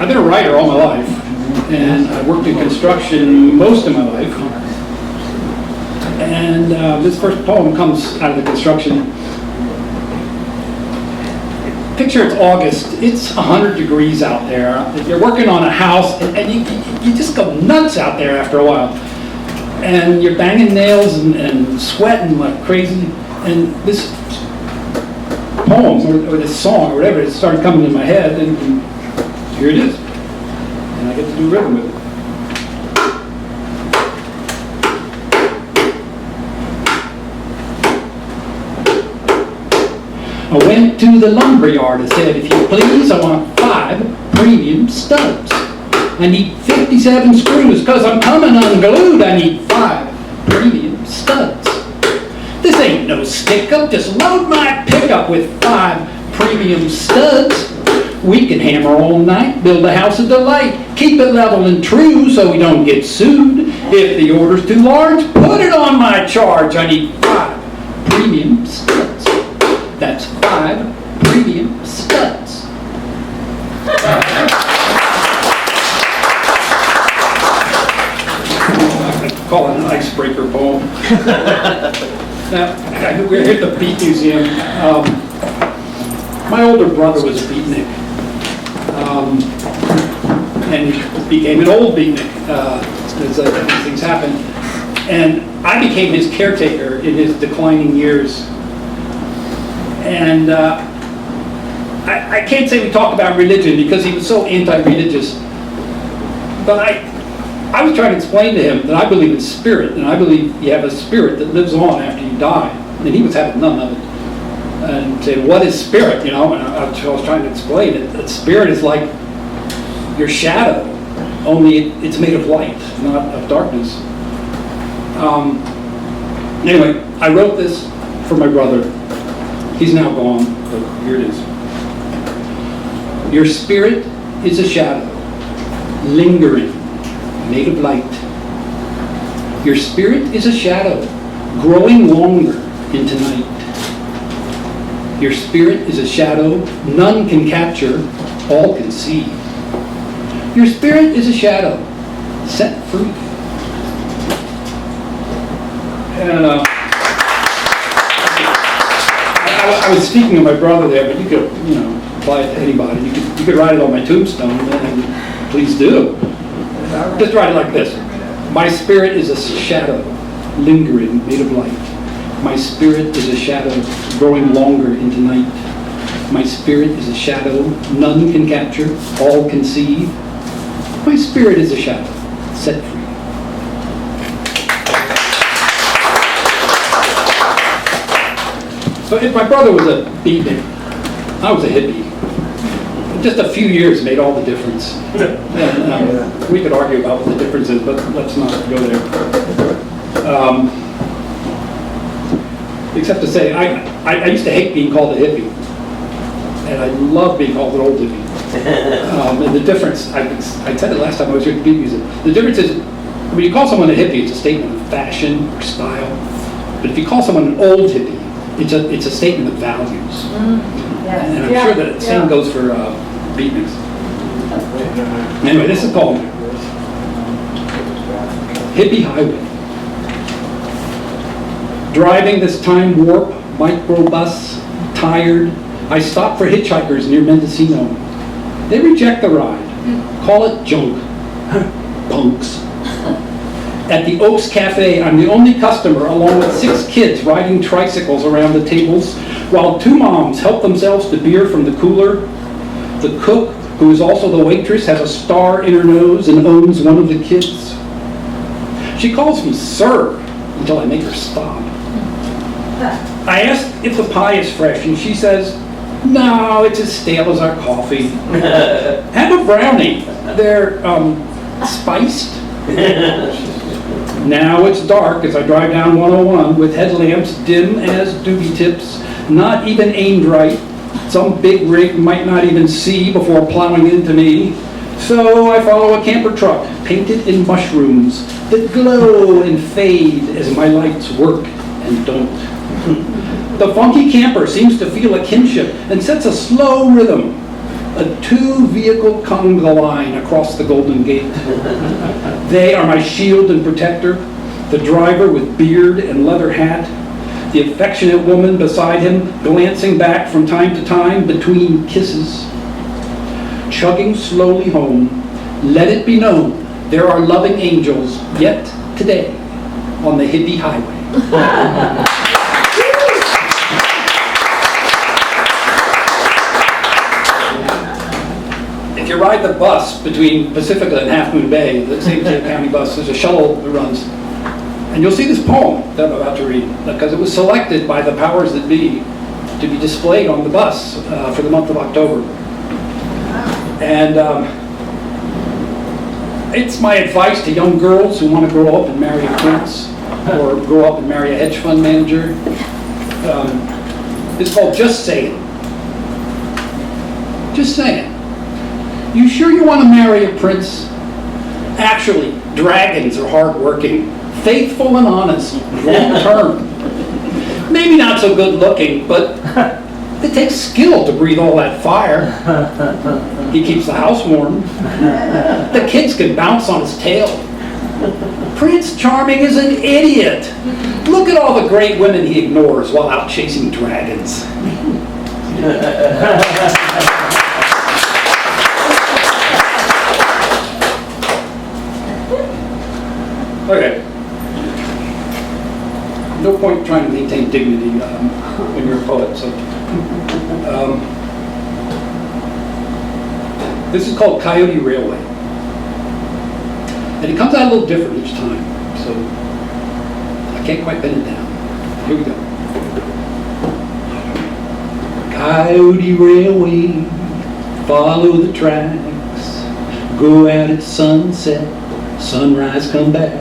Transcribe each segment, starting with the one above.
I've been a writer all my life, and I worked in construction most of my life. And this first poem comes out of the construction. Picture it's August, it's 100 degrees out there. You're working on a house, and you just go nuts out there after a while. And you're banging nails and sweating like crazy. And this poem, or this song, or whatever, it started coming in my head, and here it is. And I get to do rhythm with it. I went to the lumber yard and said, if you please, I want 5 premium studs. I need 57 screws because I'm coming unglued. I need 5 premium studs. This ain't no stick-up, just load my pickup with 5 premium studs. We can hammer all night, build a house of delight, keep it level and true so we don't get sued. If the order's too large, put it on my charge. I need 5 premium studs. That's 5 premium studs. I call it an icebreaker poem. Now, we're here at the Beat Museum. My older brother was a beatnik. And he became an old beatnik as these things happened. And I became his caretaker in his declining years. And I can't say we talk about religion because he was so anti-religious. But I was trying to explain to him that I believe in spirit, and I believe you have a spirit that lives on after you die. And he was having none of it. And said, what is spirit? You know, and I was trying to explain it. That spirit is like your shadow, only it's made of light, not of darkness. Anyway, I wrote this for my brother. He's now gone, but here it is. Your spirit is a shadow, lingering, made of light. Your spirit is a shadow, growing longer into night. Your spirit is a shadow none can capture, all can see. Your spirit is a shadow, set free. And I was speaking of my brother there, but you could, apply it to anybody. You could write it on my tombstone, and please do. Just write it like this. My spirit is a shadow, lingering, made of light. My spirit is a shadow, growing longer into night. My spirit is a shadow none can capture, all can see. My spirit is a shadow, set free. So if my brother was a beatnik, I was a hippie. Just a few years made all the difference. And, we could argue about what the difference is, but let's not go there. Except to say, I used to hate being called a hippie. And I love being called an old hippie. And the difference, I said it last time I was here at the Beat Museum, the difference is, when you call someone a hippie, it's a statement of fashion or style. But if you call someone an old hippie, it's a statement of values. Yes. And I'm sure that the same goes for beatniks. Anyway, this is called Hippie Highway. Driving this time warp microbus, tired, I stop for hitchhikers near Mendocino. They reject the ride, call it junk. Punks. At the Oaks Cafe, I'm the only customer, along with 6 kids riding tricycles around the tables, while 2 moms help themselves to beer from the cooler. The cook, who is also the waitress, has a star in her nose and owns one of the kids. She calls me sir until I make her stop. I ask if the pie is fresh, and she says, no, it's as stale as our coffee. Have a brownie. They're spiced. Now it's dark as I drive down 101 with headlamps dim as doobie tips, not even aimed right. Some big rig might not even see before plowing into me. So I follow a camper truck painted in mushrooms that glow and fade as my lights work and don't. The funky camper seems to feel a kinship and sets a slow rhythm. A two-vehicle conga line across the Golden Gate. They are my shield and protector, the driver with beard and leather hat, the affectionate woman beside him glancing back from time to time between kisses. Chugging slowly home, let it be known there are loving angels yet today on the Hippie Highway. If you ride the bus between Pacifica and Half Moon Bay, the St. Clair County bus, there's a shuttle that runs. And you'll see this poem that I'm about to read, because it was selected by the powers that be to be displayed on the bus for the month of October. And it's my advice to young girls who want to grow up and marry a prince, or grow up and marry a hedge fund manager. It's called Just Saying. Just saying. You sure you want to marry a prince? Actually, dragons are hardworking, faithful and honest, long term. Maybe not so good looking, but it takes skill to breathe all that fire. He keeps the house warm. The kids can bounce on his tail. Prince Charming is an idiot. Look at all the great women he ignores while out chasing dragons. Okay. No point trying to maintain dignity when you're a poet. So, this is called Coyote Railway, and it comes out a little different each time. So I can't quite pin it down. Here we go. Coyote Railway, follow the tracks, go out at sunset, sunrise, come back.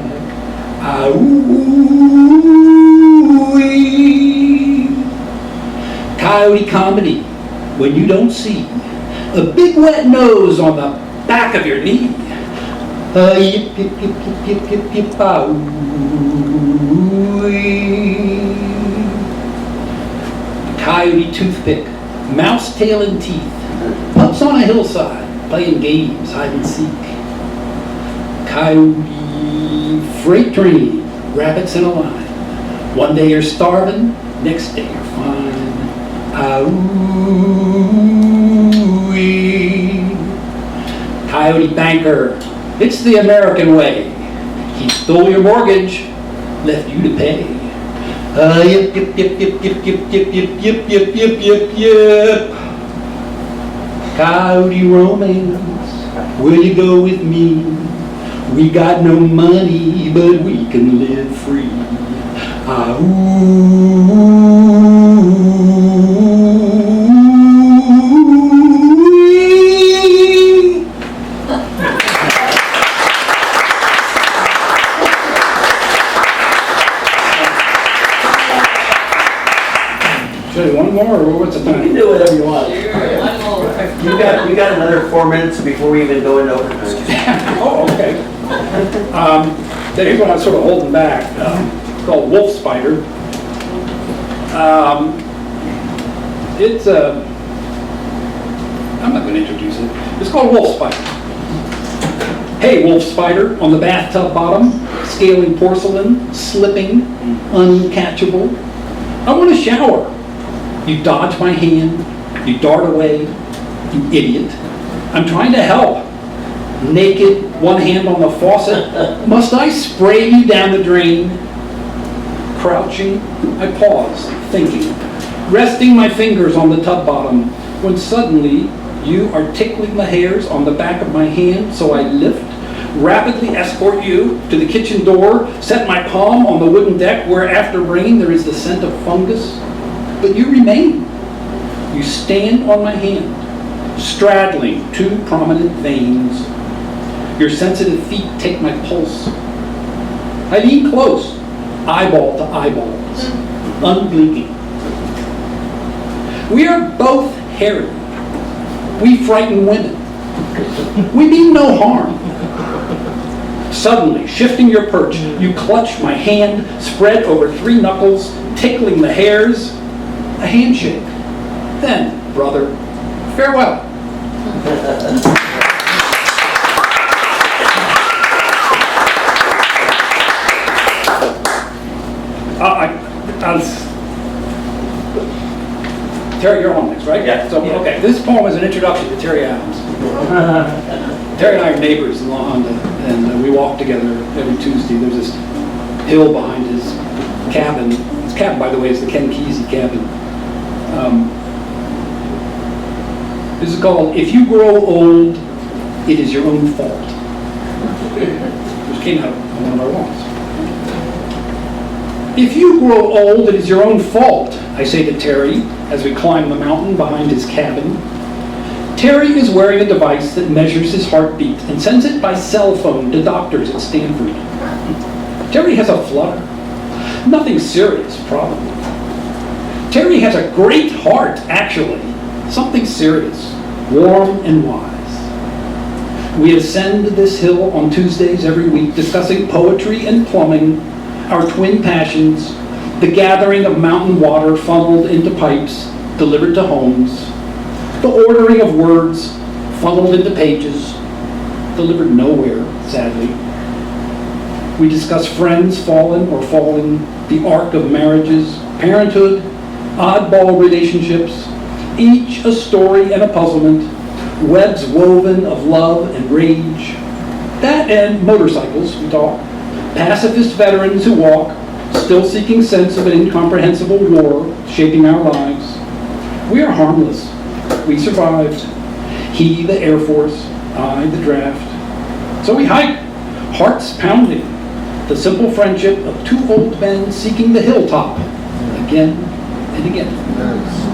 Coyote comedy, when you don't see a big wet nose on the back of your knee. Yip, yip, yip, yip, yip, yip, yip, Coyote toothpick, mouse tail and teeth, pups on a hillside, playing games, hide and seek. Coyote freight train, rabbits in a line. One day you're starving, next day you're fine. Coyote banker, it's the American way. He stole your mortgage, left you to pay. Yip, yip, yip, yip, yip, yip, yip, yip, yip, yip, yip, yip, yip. Coyote romance, will you go with me? We got no money, but we can live free. Should I do one more, or what's the time? You can do whatever you want. Sure, one more. You got another 4 minutes before we even go into overtime. Oh, okay. Then here's one I'm sort of holding back. It's called Wolf Spider. It's I'm not going to introduce it. It's called Wolf Spider. Hey, Wolf Spider, on the bathtub bottom, scaling porcelain, slipping, uncatchable. I want to shower. You dodge my hand. You dart away. You idiot. I'm trying to help. Naked, one hand on the faucet. Must I spray you down the drain? Crouching, I pause, thinking, resting my fingers on the tub bottom, when suddenly you are tickling the hairs on the back of my hand, so I lift, rapidly escort you to the kitchen door, set my palm on the wooden deck where after rain there is the scent of fungus, but you remain. You stand on my hand, straddling two prominent veins. Your sensitive feet take my pulse. I lean close, eyeball to eyeballs, unblinking. We are both hairy. We frighten women. We mean no harm. Suddenly, shifting your perch, you clutch my hand, spread over 3 knuckles, tickling the hairs. A handshake. Then, brother, farewell. Terry, you're on next, right? Yeah. So, okay, this poem is an introduction to Terry Adams. Terry and I are neighbors in La Honda, and we walk together every Tuesday. There's this hill behind his cabin. His cabin, by the way, is the Ken Kesey cabin. This is called "If You Grow Old, It Is Your Own Fault," which came out of one of our walks. If you grow old, it is your own fault, I say to Terry as we climb the mountain behind his cabin. Terry is wearing a device that measures his heartbeat and sends it by cell phone to doctors at Stanford. Terry has a flutter. Nothing serious, probably. Terry has a great heart, actually. Something serious, warm and wise. We ascend this hill on Tuesdays every week, discussing poetry and plumbing, our twin passions, the gathering of mountain water funneled into pipes, delivered to homes, the ordering of words funneled into pages, delivered nowhere, sadly. We discuss friends fallen or falling, the arc of marriages, parenthood, oddball relationships, each a story and a puzzlement, webs woven of love and rage. That and motorcycles, we talk. Pacifist veterans who walk, still seeking sense of an incomprehensible war shaping our lives. We are harmless. We survived. He, the Air Force, I, the draft. So we hike, hearts pounding, the simple friendship of two old men seeking the hilltop, again and again. Nice.